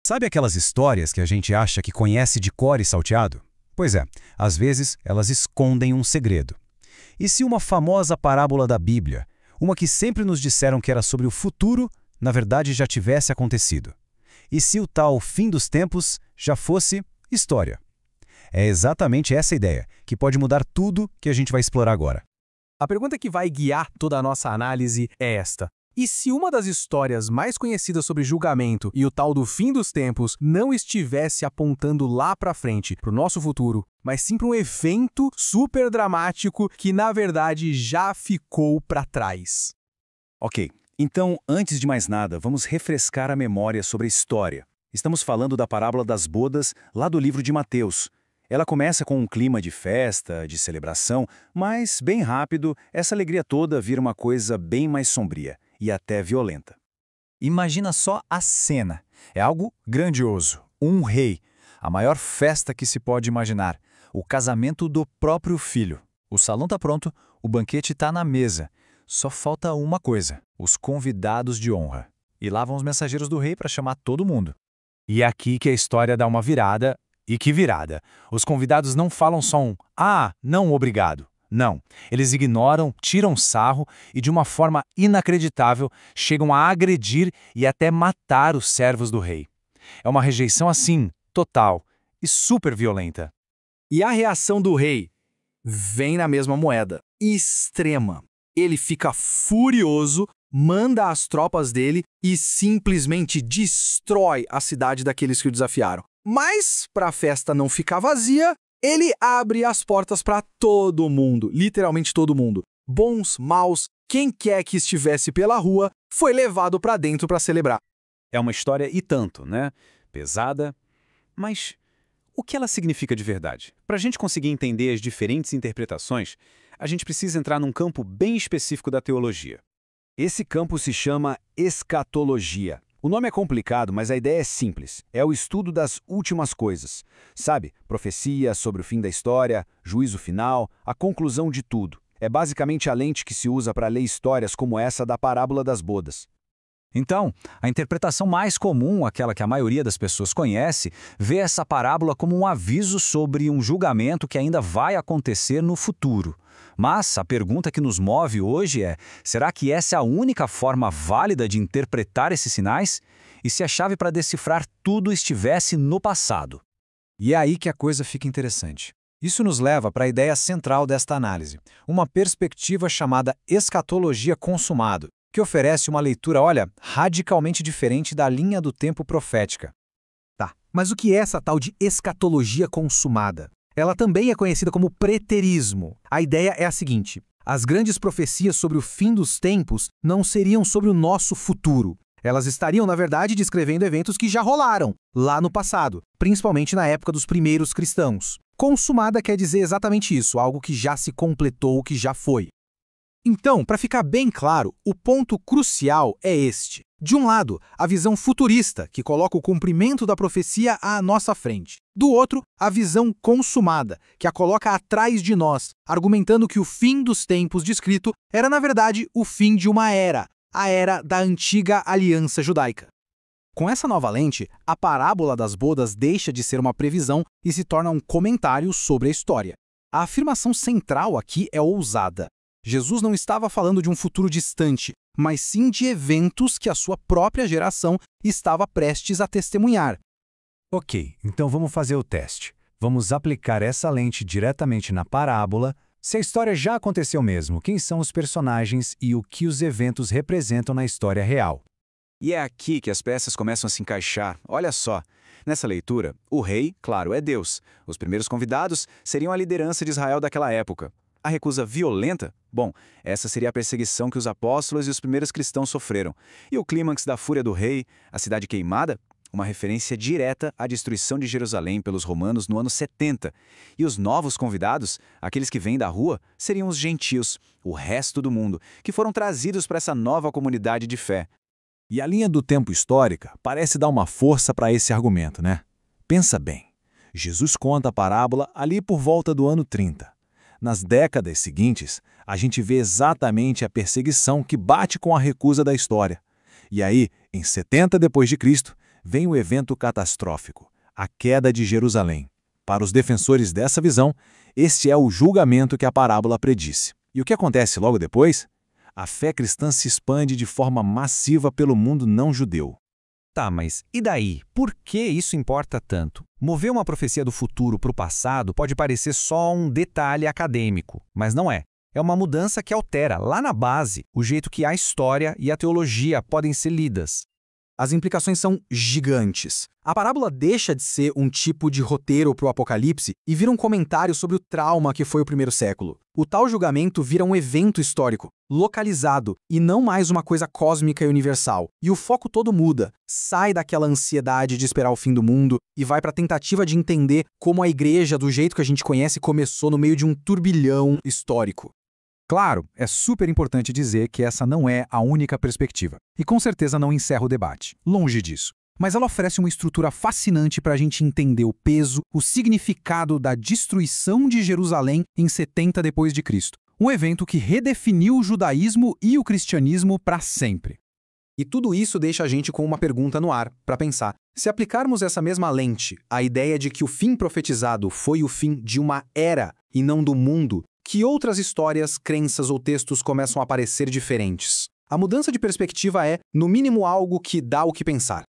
Sabe aquelas histórias que a gente acha que conhece de cor e salteado? Pois é, às vezes elas escondem um segredo. E se uma famosa parábola da Bíblia, uma que sempre nos disseram que era sobre o futuro, na verdade já tivesse acontecido? E se o tal fim dos tempos já fosse história? É exatamente essa ideia que pode mudar tudo que a gente vai explorar agora. A pergunta que vai guiar toda a nossa análise é esta. E se uma das histórias mais conhecidas sobre julgamento e o tal do fim dos tempos não estivesse apontando lá para frente, para o nosso futuro, mas sim para um evento super dramático que, na verdade, já ficou para trás? Ok, então, antes de mais nada, vamos refrescar a memória sobre a história. Estamos falando da parábola das bodas lá do livro de Mateus. Ela começa com um clima de festa, de celebração, mas, bem rápido, essa alegria toda vira uma coisa bem mais sombria e até violenta. Imagina só a cena. É algo grandioso. Um rei. A maior festa que se pode imaginar. O casamento do próprio filho. O salão está pronto, o banquete está na mesa. Só falta uma coisa: os convidados de honra. E lá vão os mensageiros do rei para chamar todo mundo. E é aqui que a história dá uma virada. E que virada! Os convidados não falam só um "Ah, não, obrigado". Não, eles ignoram, tiram sarro e, de uma forma inacreditável, chegam a agredir e até matar os servos do rei. É uma rejeição assim, total e super violenta. E a reação do rei vem na mesma moeda, extrema. Ele fica furioso, manda as tropas dele e simplesmente destrói a cidade daqueles que o desafiaram. Mas, para a festa não ficar vazia, ele abre as portas para todo mundo, literalmente todo mundo. Bons, maus, quem quer que estivesse pela rua, foi levado para dentro para celebrar. É uma história e tanto, né? Pesada, mas o que ela significa de verdade? Para a gente conseguir entender as diferentes interpretações, a gente precisa entrar num campo bem específico da teologia. Esse campo se chama escatologia. O nome é complicado, mas a ideia é simples. É o estudo das últimas coisas. Sabe? Profecia sobre o fim da história, juízo final, a conclusão de tudo. É basicamente a lente que se usa para ler histórias como essa da parábola das bodas. Então, a interpretação mais comum, aquela que a maioria das pessoas conhece, vê essa parábola como um aviso sobre um julgamento que ainda vai acontecer no futuro. Mas a pergunta que nos move hoje é: será que essa é a única forma válida de interpretar esses sinais? E se a chave para decifrar tudo estivesse no passado? E é aí que a coisa fica interessante. Isso nos leva para a ideia central desta análise, uma perspectiva chamada escatologia consumado, que oferece uma leitura, radicalmente diferente da linha do tempo profética. Tá, mas o que é essa tal de escatologia consumada? Ela também é conhecida como preterismo. A ideia é a seguinte: as grandes profecias sobre o fim dos tempos não seriam sobre o nosso futuro. Elas estariam, na verdade, descrevendo eventos que já rolaram, lá no passado, principalmente na época dos primeiros cristãos. Consumada quer dizer exatamente isso, algo que já se completou, que já foi. Então, para ficar bem claro, o ponto crucial é este. De um lado, a visão futurista, que coloca o cumprimento da profecia à nossa frente. Do outro, a visão consumada, que a coloca atrás de nós, argumentando que o fim dos tempos descrito era, na verdade, o fim de uma era, a era da antiga aliança judaica. Com essa nova lente, a parábola das bodas deixa de ser uma previsão e se torna um comentário sobre a história. A afirmação central aqui é ousada. Jesus não estava falando de um futuro distante, mas sim de eventos que a sua própria geração estava prestes a testemunhar. Ok, então vamos fazer o teste. Vamos aplicar essa lente diretamente na parábola. Se a história já aconteceu mesmo, quem são os personagens e o que os eventos representam na história real? E é aqui que as peças começam a se encaixar. Olha só. Nessa leitura, o rei, claro, é Deus. Os primeiros convidados seriam a liderança de Israel daquela época. A recusa violenta? Bom, essa seria a perseguição que os apóstolos e os primeiros cristãos sofreram. E o clímax da fúria do rei, a cidade queimada? Uma referência direta à destruição de Jerusalém pelos romanos no ano 70. E os novos convidados, aqueles que vêm da rua, seriam os gentios, o resto do mundo, que foram trazidos para essa nova comunidade de fé. E a linha do tempo histórica parece dar uma força para esse argumento, né? Pensa bem. Jesus conta a parábola ali por volta do ano 30. Nas décadas seguintes, a gente vê exatamente a perseguição que bate com a recusa da história. E aí, em 70 depois de Cristo, vem o evento catastrófico, a queda de Jerusalém. Para os defensores dessa visão, este é o julgamento que a parábola predisse. E o que acontece logo depois? A fé cristã se expande de forma massiva pelo mundo não-judeu. Tá, mas e daí? Por que isso importa tanto? Mover uma profecia do futuro para o passado pode parecer só um detalhe acadêmico, mas não é. É uma mudança que altera, lá na base, o jeito que a história e a teologia podem ser lidas. As implicações são gigantes. A parábola deixa de ser um tipo de roteiro para o Apocalipse e vira um comentário sobre o trauma que foi o primeiro século. O tal julgamento vira um evento histórico, localizado, e não mais uma coisa cósmica e universal. E o foco todo muda, sai daquela ansiedade de esperar o fim do mundo e vai para a tentativa de entender como a igreja, do jeito que a gente conhece, começou no meio de um turbilhão histórico. Claro, é super importante dizer que essa não é a única perspectiva, e com certeza não encerra o debate, longe disso. Mas ela oferece uma estrutura fascinante para a gente entender o peso, o significado da destruição de Jerusalém em 70 d.C., um evento que redefiniu o judaísmo e o cristianismo para sempre. E tudo isso deixa a gente com uma pergunta no ar, para pensar. Se aplicarmos essa mesma lente à ideia de que o fim profetizado foi o fim de uma era e não do mundo, que outras histórias, crenças ou textos começam a parecer diferentes? A mudança de perspectiva é, no mínimo, algo que dá o que pensar.